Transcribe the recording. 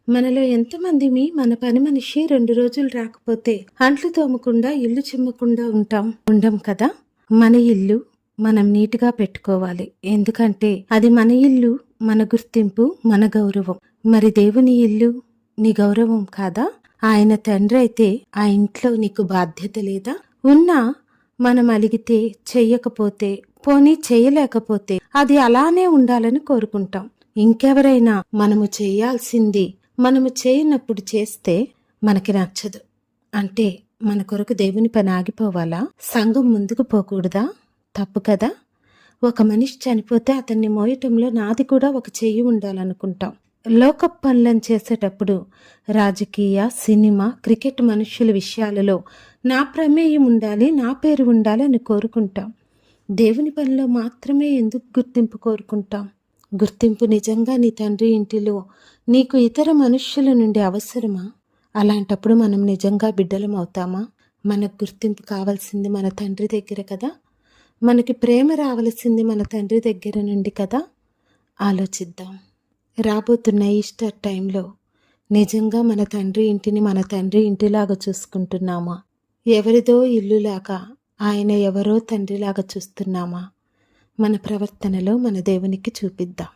మనలో ఎంతమందిమి మన పని మనిషి 2 రోజులు రాకపోతే అంట్లు తోమకుండా ఇల్లు చిమ్మకుండా ఉండం కదా. మన ఇల్లు మనం నీట్గా పెట్టుకోవాలి. ఎందుకంటే అది మన ఇల్లు, మన గుర్తింపు, మన గౌరవం. మరి దేవుని ఇల్లు నీ గౌరవం కాదా? ఆయన తండ్రి అయితే ఆ ఇంట్లో నీకు బాధ్యత లేదా? ఉన్నా మనం అలిగితే, చెయ్యకపోతే, పోనీ చేయలేకపోతే అది అలానే ఉండాలని కోరుకుంటాం. ఇంకెవరైనా మనము చేయాల్సింది మనము చేయనప్పుడు చేస్తే మనకి నచ్చదు. అంటే మన కొరకు దేవుని పని ఆగిపోవాలా? సంఘం ముందుకు పోకూడదా? తప్పు కదా. ఒక మనిషి చనిపోతే అతన్ని మోయటంలో నాది కూడా ఒక చెయ్యి ఉండాలనుకుంటాం. లోక పనులను చేసేటప్పుడు రాజకీయ, సినిమా, క్రికెట్ మనుష్యుల విషయాలలో నా ప్రమేయం ఉండాలి, నా పేరు ఉండాలి అని కోరుకుంటాం. దేవుని పనిలో మాత్రమే ఎందుకు గుర్తింపు కోరుకుంటాం? గుర్తింపు నిజంగా నీ తండ్రి ఇంటిలో నీకు ఇతర మనుష్యుల నుండి అవసరమా? అలాంటప్పుడు మనం నిజంగా బిడ్డలం అవుతామా? మనకు గుర్తింపు కావాల్సింది మన తండ్రి దగ్గర కదా. మనకి ప్రేమ రావాల్సింది మన తండ్రి దగ్గర నుండి కదా. ఆలోచిద్దాం. రాబోతున్న ఈస్టర్ టైంలో నిజంగా మన తండ్రి ఇంటిని మన తండ్రి ఇంటిలాగా చూసుకుంటున్నామా? ఎవరిదో ఇల్లులాగా ఆయన ఎవరో తండ్రిలాగా చూస్తున్నామా? మన ప్రవర్తనలో మన దేవునికి చూపిద్దాం.